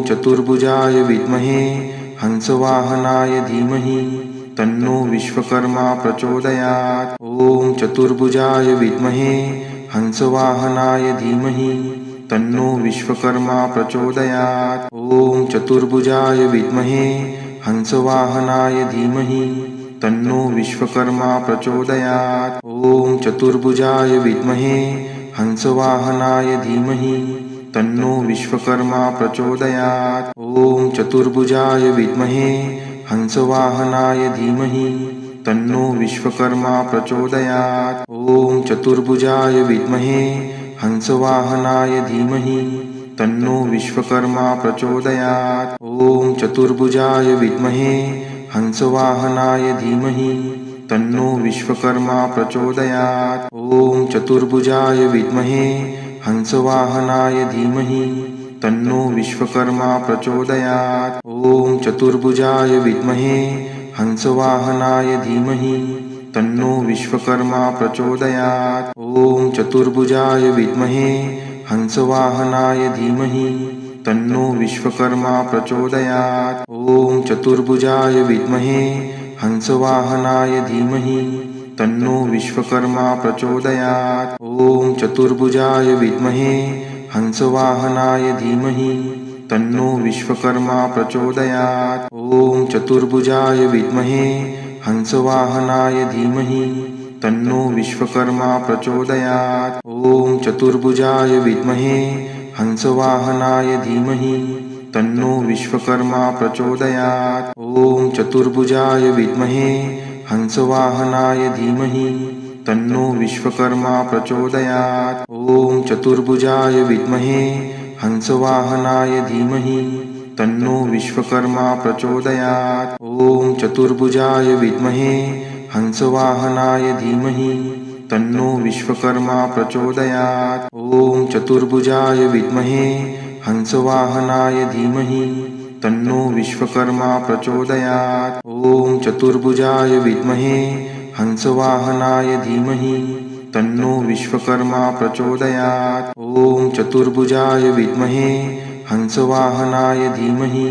चतुर्भुजाय विद्महे हंसवाहनाय धीमहि तन्नो विश्वकर्मा प्रचोदयात्। ॐ चतुर्भुजाय विद्महे हंसवाहनाय धीमहि तन्नो विश्वकर्मा प्रचोदयात्। ॐ चतुर्भुजाय विद्महे हंसवाहनाय धीमहि तन्नो विश्वकर्मा प्रचोदयात्। ॐ चतुर्भुजाय विद्महे हंसवाहनाय धीमहि तन्नो विश्वकर्मा प्रचोदयात्। ॐ चतुर्भुजाय विद्महे हंसवाहनाय धीमहि तन्नो विश्वकर्मा प्रचोदयात्। ॐ चतुर्भुजाय विद्महे हंसवाहनाय धीमहि तन्नो विश्वकर्मा प्रचोदयात्। ॐ चतुर्भुजाय विद्महे हंसवाहनाय धीमहि तन्नो विश्वकर्मा प्रचोदयात्। ॐ चतुर्भुजाय विद्महे हंसवाहनाय धीमहि तन्नो विश्वकर्मा प्रचोदयात्। ॐ चतुर्भुजाय विद्महे हंसवाहनाय धीमहि तन्नो विश्वकर्मा प्रचोदयात्। ॐ चतुर्भुजाय विद्महे हंसवाहनाय धीमहि तन्नो विश्वकर्मा प्रचोदयात्। ॐ चतुर्भुजाय विद्महे हंसवाहनाय धीमहि तन्नो विश्वकर्मा प्रचोदयात्। ॐ चतुर्भुजाय विद्महे हंसवाहनाय धीमहि तन्नो विश्वकर्मा प्रचोदयात्। ॐ चतुर्भुजाय विद्महे हंसवाहनाय धीमहि तन्नो विश्वकर्मा प्रचोदयात्। ॐ चतुर्भुजाय विद्महे हंसवाहनाय धीमहि तन्नो विश्वकर्मा प्रचोदयात्। ॐ चतुर्भुजाय विद्महे हंसवाहनाय धीमहि तन्नो विश्वकर्मा प्रचोदयात्। ॐ चतुर्भुजाय विद्महे हंसवाहनाय धीमहि तन्नो विश्वकर्मा प्रचोदयात्। ॐ चतुर्भुजाय विद्महे हंसवाहनाय धीमहि तन्नो विश्वकर्मा प्रचोदयात्। ॐ चतुर्भुजाय विद्महे हंसवाहनाय धीमहि तन्नो विश्वकर्मा प्रचोदयात्। ॐ चतुर्भुजाय विद्महे हंसवाहनाय धीमहि तन्नो विश्वकर्मा प्रचोदयात्। ॐ चतुर्भुजाय विद्महे हंसवाहनाय धीमहि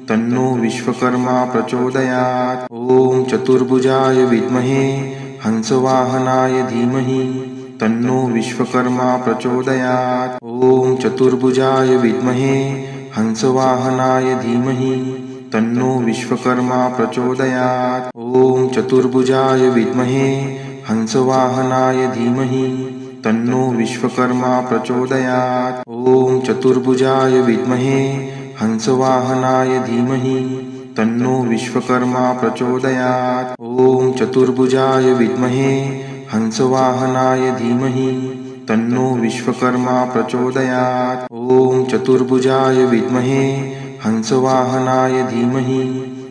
तन्नो विश्वकर्मा प्रचोदयात्। ॐ चतुर्भुजाय विद्महे हंसवाहनाय धीमहि तन्नो विश्वकर्मा प्रचोदयात्। ॐ चतुर्भुजाय विद्महे हंसवाहनाय धीमहि तन्नो विश्वकर्मा प्रचोदयात्। ॐ चतुर्भुजाय विद्महे हंसवाहनाय धीमहि तन्नो विश्वकर्मा प्रचोदयात्। ॐ चतुर्भुजाय विद्महे हंसवाहनाय धीमहि तन्नो विश्वकर्मा प्रचोदयात्। ॐ चतुर्भुजाय विद्महे हंसवाहनाय धीमहि तन्नो विश्वकर्मा प्रचोदयात्। ॐ चतुर्भुजाय विद्महे हंसवाहनाय धीमहि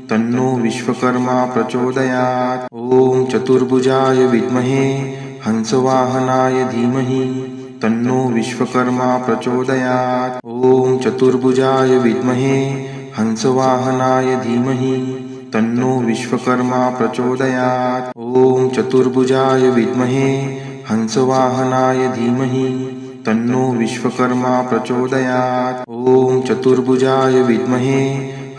तन्नो विश्वकर्मा प्रचोदयात्। ॐ चतुर्भुजाय विद्महे हंसवाहनाय धीमहि तन्नो विश्वकर्मा प्रचोदयात्। ॐ चतुर्भुजाय विद्महे हंसवाहनाय धीमहि तन्नो विश्वकर्मा प्रचोदयात्। ॐ चतुर्भुजाय विद्महे हंसवाहनाय धीमहि तन्नो विश्वकर्मा प्रचोदयात्। ॐ चतुर्भुजाय विद्महे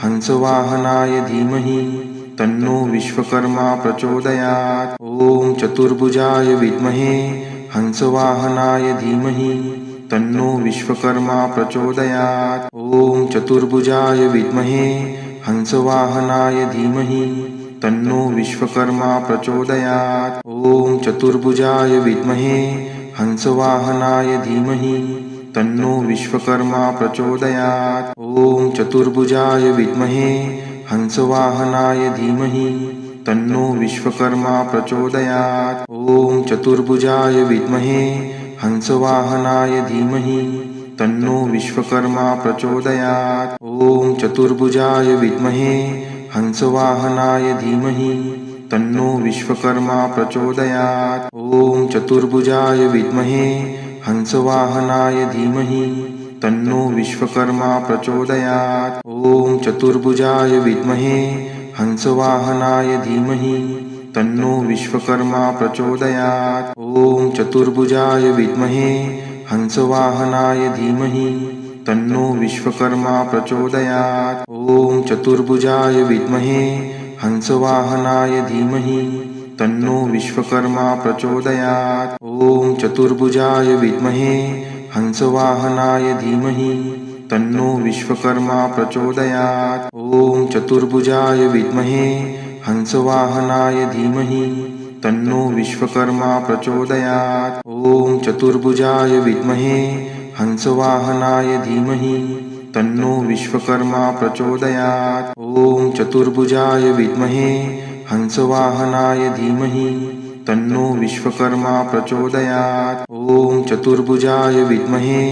हंसवाहनाय धीमहि तन्नो विश्वकर्मा प्रचोदयात्। ॐ चतुर्भुजाय विद्महे हंसवाहनाय धीमहि तन्नो विश्वकर्मा प्रचोदयात्। ॐ चतुर्भुजाय विद्महे हंसवाहनाय धीमहि तन्नो विश्वकर्मा प्रचोदयात्। ॐ चतुर्भुजाय विद्महे हंसवाहनाय धीमहि तन्नो विश्वकर्मा प्रचोदयात्। ॐ चतुर्भुजाय विद्महे हंसवाहनाय धीमहि तन्नो विश्वकर्मा प्रचोदयात्। ॐ चतुर्भुजाय विद्महे हंसवाहनाय धीमहि तन्नो विश्वकर्मा प्रचोदयात्। ॐ चतुर्भुजाय विद्महे हंसवाहनाय धीमहि तन्नो विश्वकर्मा प्रचोदयात्। ॐ चतुर्भुजाय विद्महे हंसवाहनाय धीमहि तन्नो विश्वकर्मा प्रचोदयात्। ॐ चतुर्भुजाय विद्महे हंसवाहनाय धीमहि तन्नो विश्वकर्मा प्रचोदयात्। ॐ चतुर्भुजाय विद्महे हंसवाहनाय धीमहि तन्नो विश्वकर्मा प्रचोदयात्। ॐ चतुर्भुजाय विद्महे हंसवाहनाय धीमहि तन्नो विश्वकर्मा प्रचोदयात्। ॐ चतुर्भुजाय विद्महे हंसवाहनाय धीमहि तन्नो विश्वकर्मा प्रचोदयात्। ॐ चतुर्भुजाय विद्महे हंसवाहनाय धीमहि तन्नो विश्वकर्मा प्रचोदयात्। ॐ चतुर्भुजाय विद्महे हंसवाहनाय धीमहि तन्नो विश्वकर्मा प्रचोदयात्। ॐ चतुर्भुजाय विद्महे हंसवाहनाय धीमहि तन्नो विश्वकर्मा प्रचोदयात्। ॐ चतुर्भुजाय विद्महे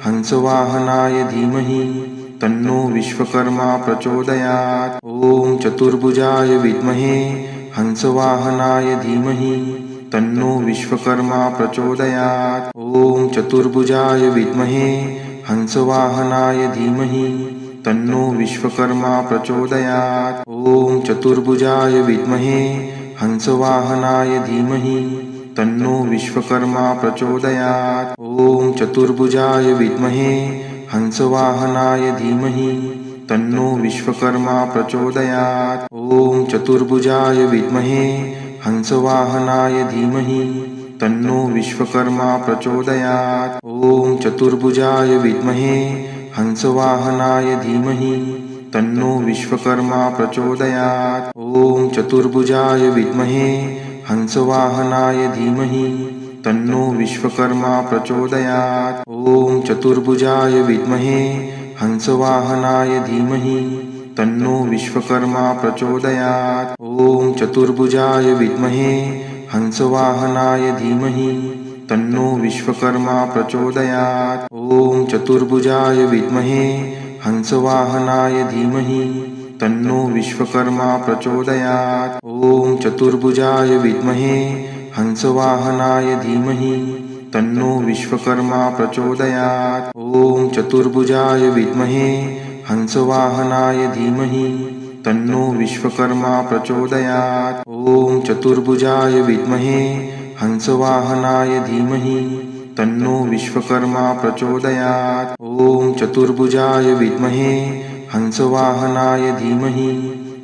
हंसवाहनाय धीमहि तन्नो विश्वकर्मा प्रचोदयात्। ॐ चतुर्भुजाय विद्महे हंसवाहनाय धीमहि तन्नो विश्वकर्मा प्रचोदयात्। ॐ चतुर्भुजाय विद्महे हंसवाहनाय धीमहि तन्नो विश्वकर्मा प्रचोदयात्। ॐ चतुर्भुजाय विद्महे हंसवाहनाय धीमहि तन्नो विश्वकर्मा प्रचोदयात्। ॐ चतुर्भुजाय विद्महे हंसवाहनाय धीमहि तन्नो विश्वकर्मा प्रचोदयात्। ॐ चतुर्भुजाय विद्महे हंसवाहनाय धीमहि तन्नो विश्वकर्मा प्रचोदयात्। ॐ चतुर्भुजाय विद्महे हंसवाहनाय धीमहि तन्नो विश्वकर्मा प्रचोदयात्। ॐ चतुर्भुजाय विद्महे हंसवाहनाय धीमहि तन्नो विश्वकर्मा प्रचोदयात्। ॐ चतुर्भुजाय विद्महे हंसवाहनाय धीमहि तन्नो विश्वकर्मा प्रचोदयात्। ॐ चतुर्भुजाय विद्महे हंसवाहनाय धीमहि तन्नो विश्वकर्मा प्रचोदयात्। ॐ चतुर्भुजाय विद्महे हंसवाहनाय धीमहि तन्नो विश्वकर्मा प्रचोदयात्। ॐ चतुर्भुजाय विद्महे हंसवाहनाय धीमहि तन्नो विश्वकर्मा प्रचोदयात्। ॐ चतुर्भुजाय विद्महे हंसवाहनाय धीमहि तन्नो विश्वकर्मा प्रचोदयात्। ॐ चतुर्भुजाय विद्महे हंसवाहनाय धीमहि तन्नो विश्वकर्मा प्रचोदयात्। ॐ चतुर्भुजाय विद्महे हंसवाहनाय धीमहि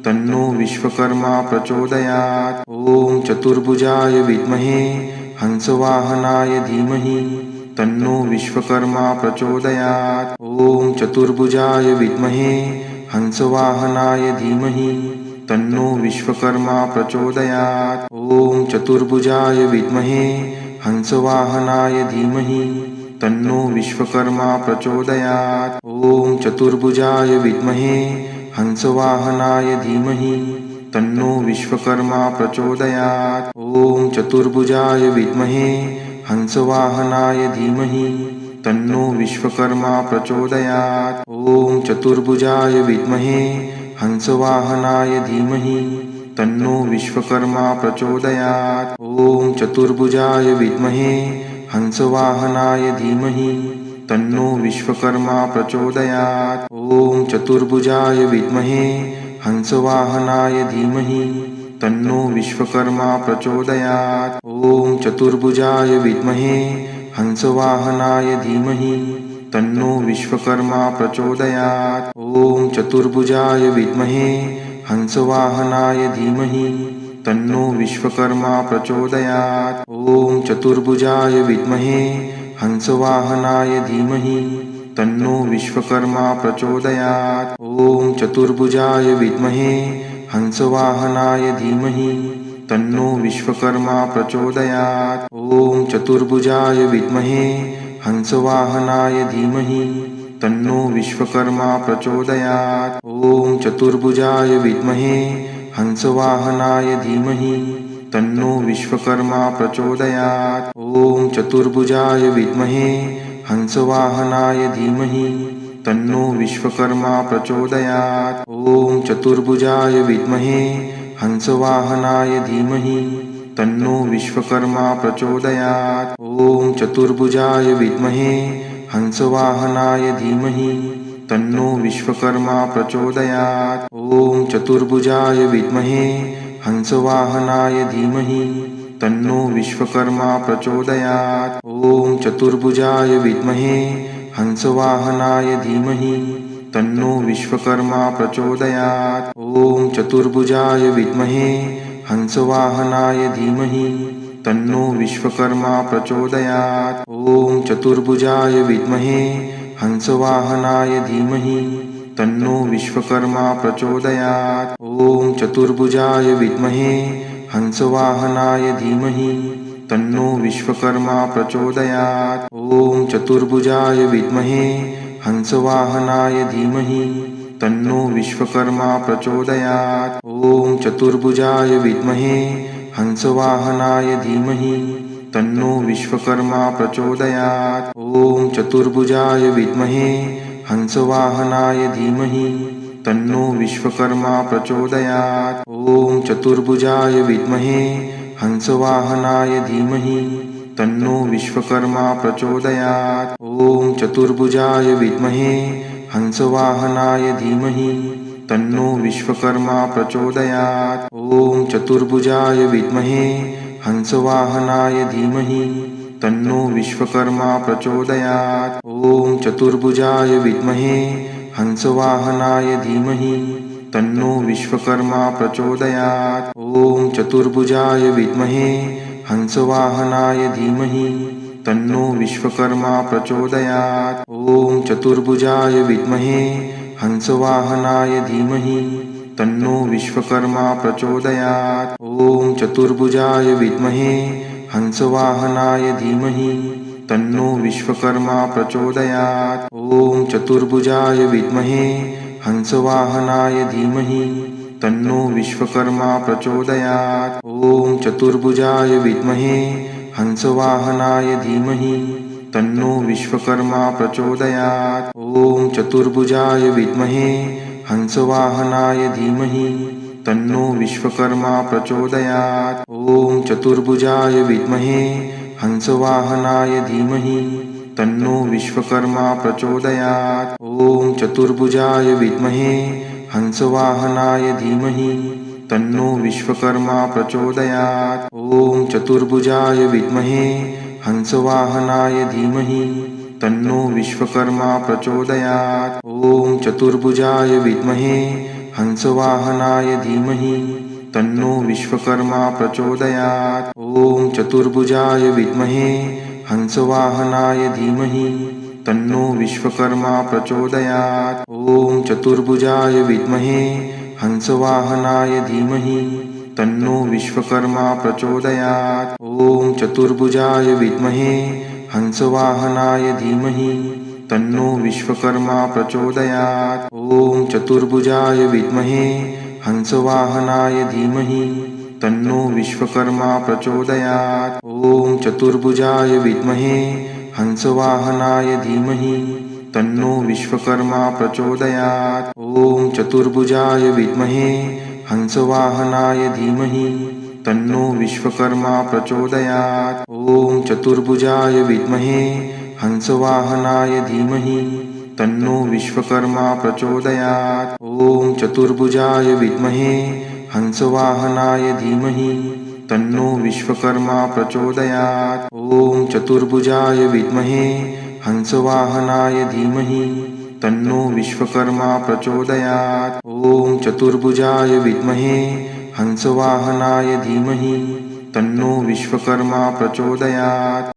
तन्नो विश्वकर्मा प्रचोदयात्। ॐ चतुर्भुजाय विद्महे हंसवाहनाय धीमहि तन्नो विश्वकर्मा प्रचोदयात्। ॐ चतुर्भुजाय विद्महे हंसवाहनाय धीमहि तन्नो विश्वकर्मा प्रचोदयात्। ॐ चतुर्भुजाय विद्महे हंसवाहनाय धीमहि तन्नो विश्वकर्मा प्रचोदयात्। ॐ चतुर्भुजाय विद्महे हंसवाहनाय धीमहि तन्नो विश्वकर्मा प्रचोदयात्। ॐ चतुर्भुजाय विद्महे हंसवाहनाय धीमहि तन्नो विश्वकर्मा प्रचोदयात्। ॐ चतुर्भुजाय विद्महे हंसवाहनाय धीमहि तन्नो विश्वकर्मा प्रचोदयात्। ॐ चतुर्भुजाय विद्महे हंसवाहनाय धीमहि तन्नो विश्वकर्मा प्रचोदयात्। ॐ चतुर्भुजाय विद्महे हंसवाहनाय धीमहि तन्नो विश्वकर्मा प्रचोदयात्। ॐ चतुर्भुजाय विद्महे हंसवाहनाय धीमहि तन्नो विश्वकर्मा प्रचोदयात्। ॐ चतुर्भुजाय विद्महे हंसवाहनाय धीमहि तन्नो विश्वकर्मा प्रचोदयात्। ॐ चतुर्भुजाय विद्महे हंसवाहनाय धीमहि तन्नो विश्वकर्मा प्रचोदयात्। ॐ चतुर्भुजाय विद्महे हंसवाहनाय धीमहि तन्नो विश्वकर्मा प्रचोदयात्। ॐ चतुर्भुजाय विद्महे हंसवाहनाय धीमहि तन्नो विश्वकर्मा प्रचोदयात्। ॐ चतुर्भुजाय विद्महे हंसवाहनाय धीमहि तन्नो विश्वकर्मा प्रचोदयात्। ॐ चतुर्भुजाय विद्महे हंसवाहनाय धीमहि तन्नो विश्वकर्मा प्रचोदयात्। ॐ चतुर्भुजाय विद्महे हंसवाहनाय धीमहि तन्नो विश्वकर्मा प्रचोदयात्। ॐ चतुर्भुजाय विद्महे हंसवाहनाय धीमहि तन्नो विश्वकर्मा प्रचोदयात्। ॐ चतुर्भुजाय विद्महे हंसवाहनाय धीमहि तन्नो विश्वकर्मा प्रचोदयात्। ॐ चतुर्भुजाय विद्महे हंसवाहनाय धीमहि तन्नो विश्वकर्मा प्रचोदयात्। ॐ चतुर्भुजाय विद्महे हंसवाहनाय धीमहि तन्नो विश्वकर्मा प्रचोदयात्। ॐ चतुर्भुजाय विद्महे हंसवाहनाय धीमहि तन्नो विश्वकर्मा प्रचोदयात्। ॐ चतुर्भुजाय विद्महे हंसवाहनाय धीमहि तन्नो विश्वकर्मा प्रचोदयात्। ॐ चतुर्भुजाय विद्महे हंसवाहनाय धीमहि तन्नो विश्वकर्मा प्रचोदयात्। ॐ चतुर्भुजाय विद्महे हंसवाहनाय धीमहि तन्नो विश्वकर्मा प्रचोदयात्। ॐ चतुर्भुजाय विद्महे हंसवाहनाय धीमहि तन्नो विश्वकर्मा प्रचोदयात्। ॐ चतुर्भुजाय विद्महे हंसवाहनाय धीमहि तन्नो विश्वकर्मा प्रचोदयात्। ॐ चतुर्भुजाय विद्महे हंसवाहनाय धीमहि तन्नो विश्वकर्मा प्रचोदयात्। ॐ चतुर्भुजाय विद्महे हंसवाहनाय धीमहि तन्नो विश्वकर्मा प्रचोदयात्। ॐ चतुर्भुजाय विद्महे हंसवाहनाय धीमहि तन्नो विश्वकर्मा प्रचोदयात्। ॐ चतुर्भुजाय विद्महे हंसवाहनाय धीमहि तन्नो विश्वकर्मा प्रचोदयात्। ॐ चतुर्भुजाय विद्महे हंसवाहनाय धीमहि तन्नो विश्वकर्मा प्रचोदयात्। ॐ चतुर्भुजाय विद्महे हंसवाहनाय धीमहि तन्नो विश्वकर्मा प्रचोदयात्। ॐ चतुर्भुजाय विद्महे हंसवाहनाय धीमहि तन्नो विश्वकर्मा प्रचोदयात्। ॐ चतुर्भुजाय विद्महे हंसवाहनाय धीमहि तन्नो विश्वकर्मा प्रचोदयात्। ॐ चतुर्भुजाय विद्महे हंसवाहनाय धीमहि तन्नो विश्वकर्मा प्रचोदयात्। ॐ चतुर्भुजाय विद्महे हंसवाहनाय धीमहि तन्नो विश्वकर्मा प्रचोदयात्। ॐ चतुर्भुजाय विद्महे हंसवाहनाय धीमहि तन्नो विश्वकर्मा प्रचोदयात्। ॐ चतुर्भुजाय विद्महे हंसवाहनाय धीमहि तन्नो विश्वकर्मा प्रचोदयात्। ॐ चतुर्भुजाय विद्महे हंसवाहनाय धीमहि तन्नो विश्वकर्मा प्रचोदयात्। ॐ चतुर्भुजाय विद्महे हंसवाहनाय धीमहि तन्नो विश्वकर्मा प्रचोदयात्। ॐ चतुर्भुजाय विद्महे हंसवाहनाय धीमहि तन्नो विश्वकर्मा प्रचोदयात्। ॐ चतुर्भुजाय विद्महे हंसवाहनाय धीमहि तन्नो विश्वकर्मा प्रचोदयात्। ॐ चतुर्भुजाय विद्महे हंसवाहनाय धीमहि तन्नो विश्वकर्मा प्रचोदयात्। ॐ चतुर्भुजाय विद्महे हंसवाहनाय धीमहि तन्नो विश्वकर्मा प्रचोदयात्। ॐ चतुर्भुजाय विद्महे हंसवाहनाय धीमहि तन्नो विश्वकर्मा प्रचोदयात्। ॐ चतुर्भुजाय विद्महे हंसवाहनाय धीमहि तन्नो विश्वकर्मा प्रचोदयात्। ॐ चतुर्भुजाय विद्महे हंसवाहनाय धीमहि तन्नो विश्वकर्मा प्रचोदयात्। ॐ चतुर्भुजाय विद्महे हंसवाहनाय धीमहि तन्नो विश्वकर्मा प्रचोदयात्। ॐ चतुर्भुजाय विद्महे हंसवाहनाय धीमहि तन्नो विश्वकर्मा प्रचोदयात्।